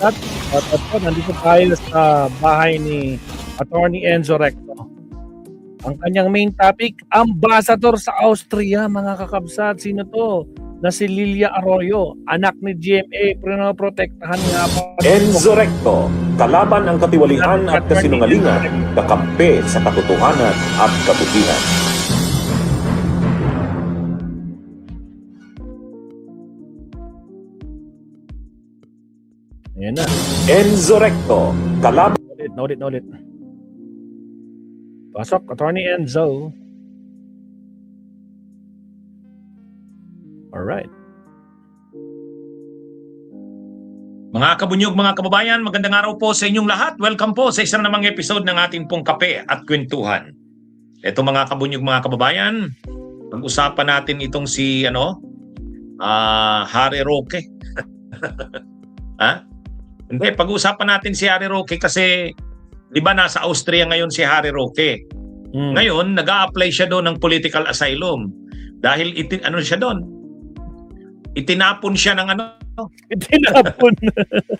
At nandito tayo sa bahay ni Attorney Enzo Recto. Ang kanyang main topic, ambassador sa Austria, mga kakabsat. Sino to? Na si Lilia Arroyo, anak ni GMA, pinoprotektahan nga pa. Enzo Recto, kalaban ang katiwalian at kasinungalingan, kakampi sa katotohanan at kabutihan. Ayan na. Enzo Recto, kalaban. Ulit. Pasok, Attorney Enzo. Alright. Mga kabunyog, mga kababayan, magandang araw po sa inyong lahat. Welcome po sa isang namang episode ng ating pong Kape at Kwentuhan. Ito mga kabunyog, mga kababayan, pag-usapan natin itong si Harry Roque. Ha? Hindi, pag-usapan natin si Harry Roque kasi di ba nasa Austria ngayon si Harry Roque. Ngayon, nag-a-apply siya doon ng political asylum dahil itinapon siya ng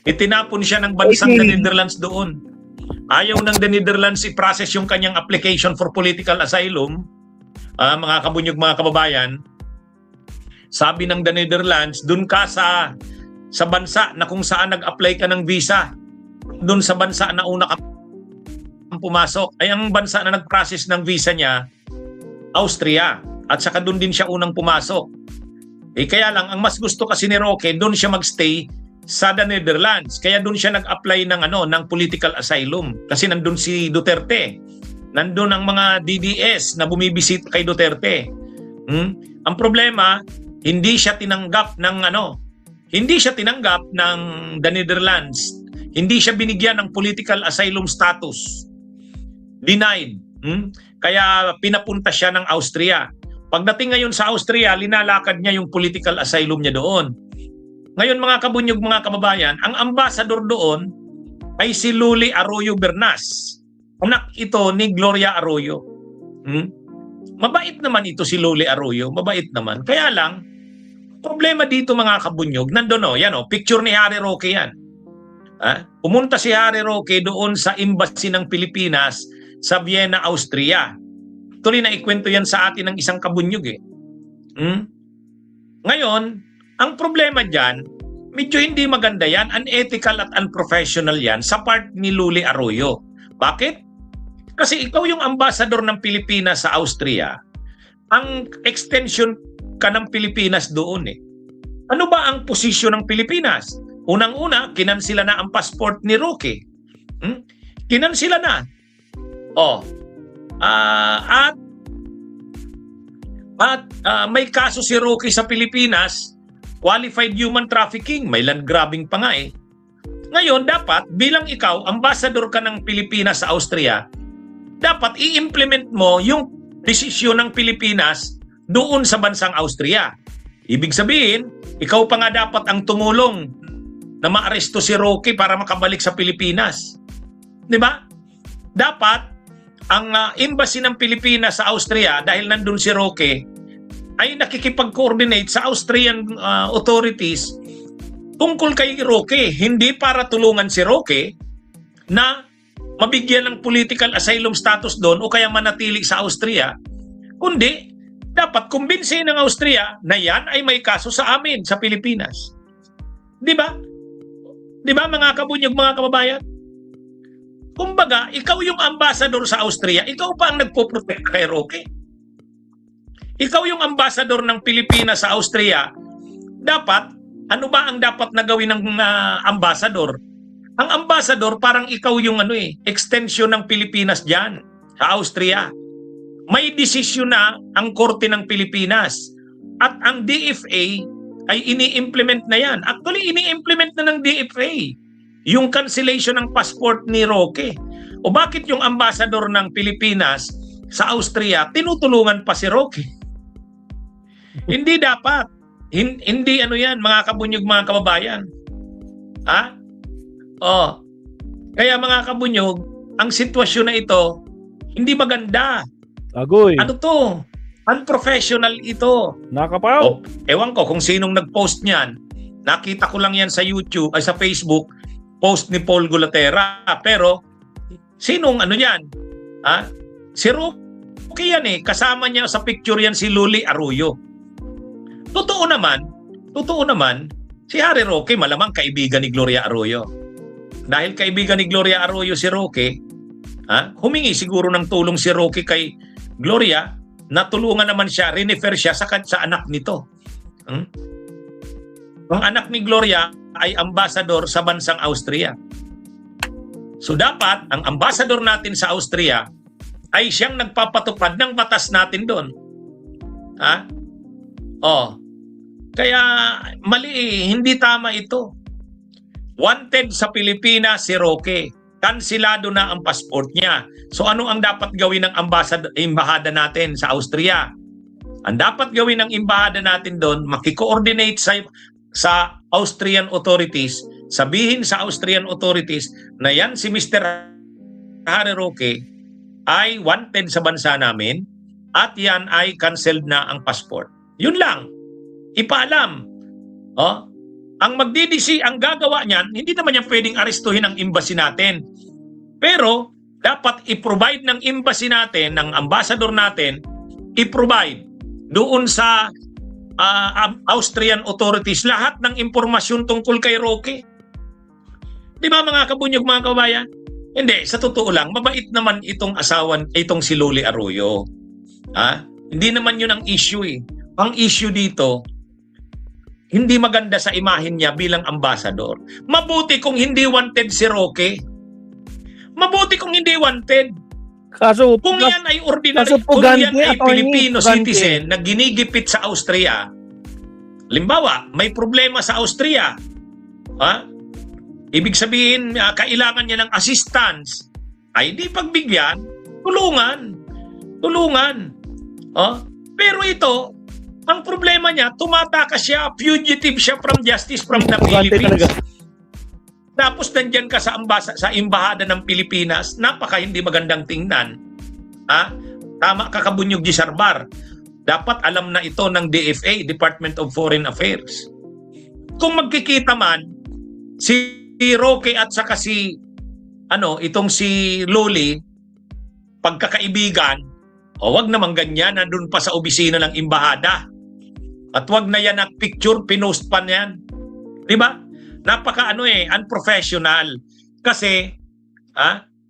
itinapon siya ng bansang the Netherlands doon. Ayaw ng the Netherlands i-process yung kanyang application for political asylum. Mga kabunyog, mga kababayan, sabi ng the Netherlands, doon ka sa bansa na kung saan nag-apply ka ng visa, doon sa bansa na una ka pumasok, ay ang bansa na nag-process ng visa niya, Austria. At saka doon din siya unang pumasok. Kaya lang, ang mas gusto kasi ni Roque, doon siya magstay sa the Netherlands. Kaya doon siya nag-apply ng political asylum. Kasi nandun si Duterte. Nandun ang mga DDS na bumibisita kay Duterte. Ang problema, hindi siya tinanggap ng the Netherlands. Hindi siya binigyan ng political asylum status. Denied. Kaya pinapunta siya ng Austria. Pagdating ngayon sa Austria, linalakad niya yung political asylum niya doon. Ngayon mga kabunyog, mga kababayan, ang ambassador doon ay si Luli Arroyo Bernas. Anak ito ni Gloria Arroyo. Mabait naman ito si Luli Arroyo, mabait naman. Kaya lang, problema dito mga kabunyog, nandun picture ni Harry Roque yan. Pumunta si Harry Roque doon sa embassy ng Pilipinas sa Vienna, Austria. Tuloy na ikwento yan sa atin ng isang kabunyog Ngayon, ang problema dyan, medyo hindi maganda yan, unethical at unprofessional yan sa part ni Luli Arroyo. Bakit? Kasi ikaw yung ambassador ng Pilipinas sa Austria, ang extension ka ng Pilipinas doon Ano ba ang posisyon ng Pilipinas? Unang-una, kinansila na ang passport ni Roque. Kinansila na. At may kaso si Roque sa Pilipinas, qualified human trafficking, may land grabbing pa nga Ngayon, dapat bilang ikaw, ambassador ka ng Pilipinas sa Austria, dapat i-implement mo yung desisyon ng Pilipinas doon sa bansang Austria. Ibig sabihin, ikaw pa nga dapat ang tumulong na maaresto si Roque para makabalik sa Pilipinas. Di ba? Dapat, ang embassy ng Pilipinas sa Austria, dahil nandun si Roque, ay nakikipag-coordinate sa Austrian authorities tungkol kay Roque. Hindi para tulungan si Roque na mabigyan ng political asylum status doon o kaya manatili sa Austria, kundi dapat kumbinsihin ng Austria na yan ay may kaso sa amin sa Pilipinas. Di ba? Di ba mga kabunyog, mga kababayan? Kumbaga, ikaw yung ambassador sa Austria, ikaw pa ang nagpo-protect kay Roque. Ikaw yung ambassador ng Pilipinas sa Austria, dapat, ano ba ang dapat na gawin ng ambassador? Ang ambassador, parang ikaw yung extension ng Pilipinas dyan, sa Austria. May desisyon na ang Korte ng Pilipinas. At ang DFA ay ini-implement na yan. Actually, ini-implement na ng DFA yung cancellation ng passport ni Roque. O bakit yung ambassador ng Pilipinas sa Austria, tinutulungan pa si Roque? Hindi dapat. Hindi yan, mga kabunyog, mga kababayan. Kaya mga kabunyog, ang sitwasyon na ito, hindi maganda. Agoy. Ano to? Unprofessional ito. Nakapaw. Ewan ko kung sinong nag-post niyan. Nakita ko lang yan sa YouTube, ay sa Facebook. post ni Paul Gulatera. Pero, sinong ano yan? Si Roque yan eh. Kasama niya sa picture yan si Luli Arroyo. Totoo naman, si Harry Roque malamang kaibigan ni Gloria Arroyo. Dahil kaibigan ni Gloria Arroyo si Roque, humingi siguro ng tulong si Roque kay Gloria, natulungan naman siya, refer siya sa anak nito. Ang anak ni Gloria ay ambassador sa bansang Austria. So dapat, ang ambassador natin sa Austria ay siyang nagpapatupad ng batas natin doon. Kaya mali, hindi tama ito. Wanted sa Pilipinas si Roque. Kansilado na ang passport niya. So ano ang dapat gawin ng embahada natin sa Austria? Ang dapat gawin ng embahada natin doon, makikoordinate sa Austrian authorities, sabihin sa Austrian authorities na yan si Mr. Harry Roque ay wanted sa bansa namin at yan ay canceled na ang passport. Yun lang. Ipaalam. Ang ang gagawa niyan, hindi naman niya pwedeng arestuhin ang embassy natin. Pero dapat i-provide ng embassy natin, ng ambassador natin, i-provide doon sa Austrian authorities lahat ng impormasyon tungkol kay Roque. Di ba mga kabunyog, mga kabayan? Hindi, sa totoo lang, mabait naman itong si Luli Arroyo. Hindi naman yun ang issue eh. Ang issue dito, hindi maganda sa imahen niya bilang ambassador. Mabuti kung hindi wanted si Roque. Mabuti kung hindi wanted. Kaso, Kung yan ay ordinary, kaso kung yan pugante, ay Filipino pugante. citizen na ginigipit sa Austria, limbawa, may problema sa Austria, ibig sabihin, kailangan niya ng assistance, ay di pagbigyan, tulungan. Pero ito, ang problema niya, tumatakas siya, fugitive siya from justice from the Pugante Philippines. talaga. Tapos nandyan ka sa embahada ng Pilipinas, napaka hindi magandang tingnan. Tama ka, Kabunyog Gisarbar. Dapat alam na ito ng DFA, Department of Foreign Affairs. Kung magkikita man, si Roque at saka itong si Loli, pagkakaibigan, wag naman ganyan, nandun pa sa opisina ng embahada. At wag na yan ang picture, pinost pa niyan. Diba? Napaka unprofessional. Kasi,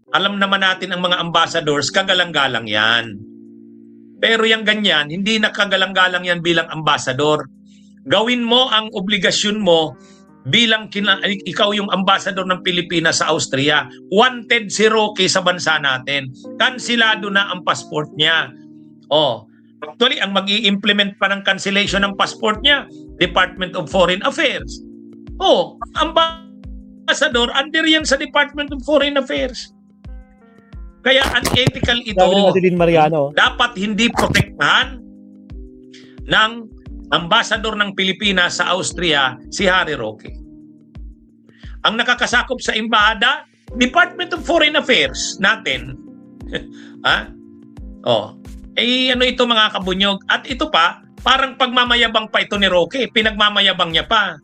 alam naman natin ang mga ambassadors, kagalang-galang yan. Pero yung ganyan, hindi na kagalang-galang yan bilang ambassador. Gawin mo ang obligasyon mo bilang ikaw yung ambassador ng Pilipinas sa Austria. Wanted si Roque sa bansa natin. Kansilado na ang passport niya. Actually, ang mag-i-implement pa ng cancellation ng passport niya, Department of Foreign Affairs. Ambassador, under yan sa Department of Foreign Affairs. Kaya unethical ito. Sabi ni Mariano. Dapat hindi protektahan ng ambassador ng Pilipinas sa Austria si Harry Roque. Ang nakakasakop sa embahada, Department of Foreign Affairs natin. Ito mga kabunyog. At ito pa, parang pagmamayabang pa ito ni Roque. Pinagmamayabang niya pa.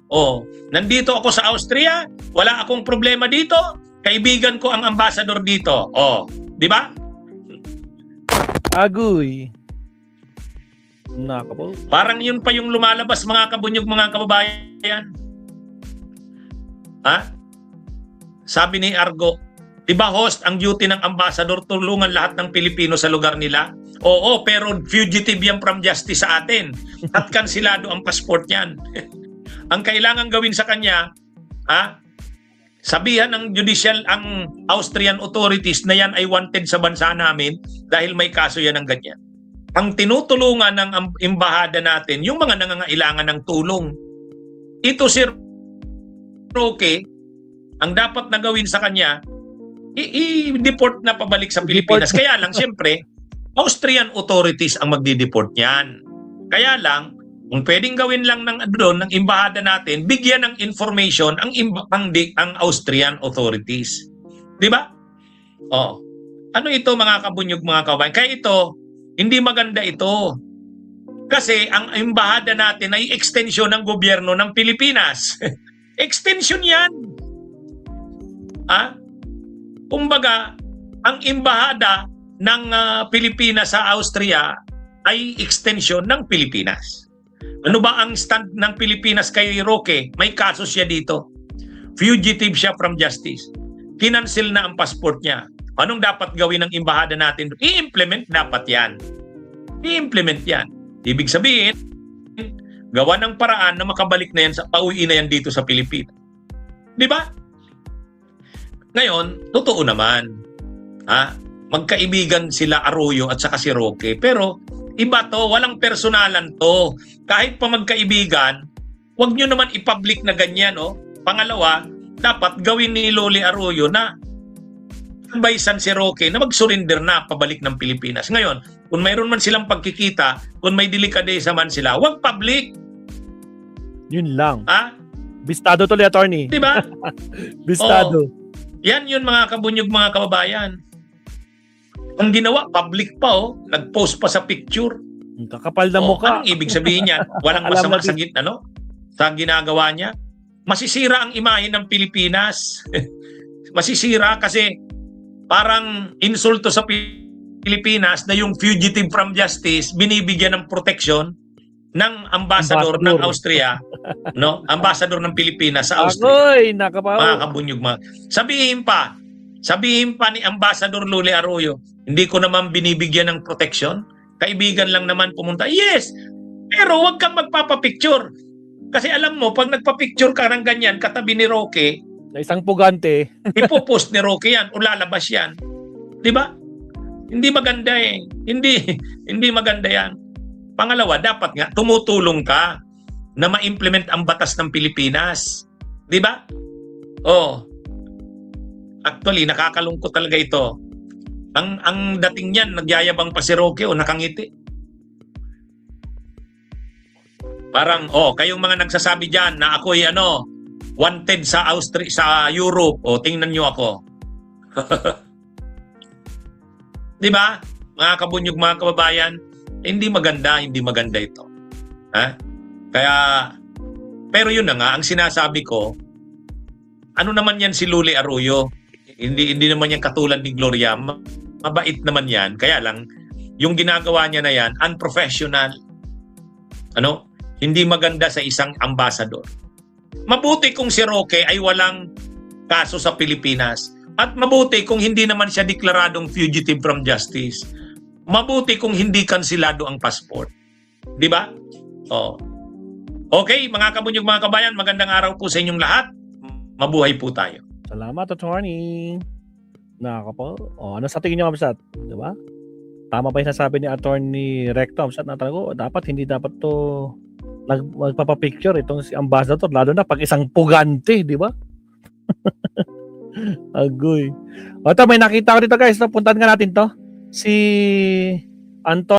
Nandito ako sa Austria, wala akong problema dito, kaibigan ko ang ambassador dito. Di ba? Agoy. Nakapo. Parang yun pa yung lumalabas mga kabunyog, mga kababayan. Sabi ni Argo, di ba host, ang duty ng ambassador, tulungan lahat ng Pilipino sa lugar nila? Oo, pero fugitive yan from justice sa atin. At kansilado ang passport niyan. Ang kailangan gawin sa kanya, sabihan ng judicial ang Austrian authorities na yan ay wanted sa bansa namin dahil may kaso yan ng ganyan. Ang tinutulungan ng embahada natin, yung mga nangangailangan ng tulong. Ito si Roque, ang dapat na gawin sa kanya, i-deport na pabalik sa Pilipinas. Kaya lang, siyempre, Austrian authorities ang magdi-deport niyan. Kaya lang, kung pwedeng gawin lang ng embahada natin, bigyan ng information ang Austrian authorities. Di ba? Ano ito mga kabunyog, mga kabayan? Kaya ito, hindi maganda ito. Kasi ang embahada natin ay extension ng gobyerno ng Pilipinas. Extension yan. Kumbaga, ang embahada ng Pilipinas sa Austria ay extension ng Pilipinas. Ano ba ang stand ng Pilipinas kay Roque? May kaso siya dito. Fugitive siya from justice. Kinancel na ang passport niya. Anong dapat gawin ng embahada natin? I-implement dapat yan. I-implement yan. Ibig sabihin, gawa ng paraan na makabalik na yan, pauwi na yan dito sa Pilipinas. Di ba? Ngayon, totoo naman. Magkaibigan sila Arroyo at saka si Roque. Pero iba to, walang personalan to. Kahit pa magkaibigan, wag nyo naman i-public na ganyan. Pangalawa, dapat gawin ni Loli Arroyo na baysan si Roque na mag-surrender na pabalik ng Pilipinas. Ngayon, kung mayroon man silang pagkikita, kung may delikadesa man sila, wag public. Yun lang. Bistado tuloy, attorney. Diba? Bistado. Yan yun mga kabunyog, mga kababayan. Ang ginawa, public pa nag-post pa sa picture. Kakapal na mukha. Anong ibig sabihin niyan? Walang masama sa sa ginagawa niya. Masisira ang imahe ng Pilipinas. Masisira kasi parang insulto sa Pilipinas na yung fugitive from justice binibigyan ng protection ng ambassador ng Austria, ambassador ng Pilipinas sa Austria. Agoy, nakapaw. Mga kabunyog, sabihin pa ni Ambassador Loli Arroyo, hindi ko naman binibigyan ng protection. Kaibigan lang naman pumunta. Yes, pero huwag kang magpapapicture. Kasi alam mo, pag nagpa-picture ka ng ganyan, katabi ni Roque, na isang pugante, ipopost ni Roque yan o lalabas yan. Di ba? Hindi maganda eh. Hindi maganda yan. Pangalawa, dapat nga tumutulong ka na ma-implement ang batas ng Pilipinas. Di ba? Actually, nakakalungkot talaga ito. Ang dating niyan, nagyayabang pa si Roque nakangiti. Parang, kayong mga nagsasabi dyan na ako'y wanted sa Austria, sa Europe, tingnan nyo ako. Di ba? Mga kabunyog, mga kababayan, hindi maganda ito. Kaya, pero yun na nga, ang sinasabi ko, ano naman yan si Loli Arroyo? Hindi naman yan katulad ni Gloria. Mabait naman yan. Kaya lang, yung ginagawa niya na yan, unprofessional. Hindi maganda sa isang ambassador. Mabuti kung si Roque ay walang kaso sa Pilipinas. At mabuti kung hindi naman siya deklaradong fugitive from justice. Mabuti kung hindi kansilado ang passport. Di ba? Okay, mga kabunyog, mga kabayan, magandang araw po sa inyong lahat. Mabuhay po tayo. Salamat, attorney. Nakakapaw. Ano sa tingin niyo, Kamsat? Di ba? Tama ba yung sasabi ni Attorney Recto, Kamsat, na talaga, hindi dapat to magpapapicture itong si ambassador, lalo na pag isang pugante, di ba? Agoy. Ito, may nakita ko dito, guys. Puntahan nga natin to. Si Anton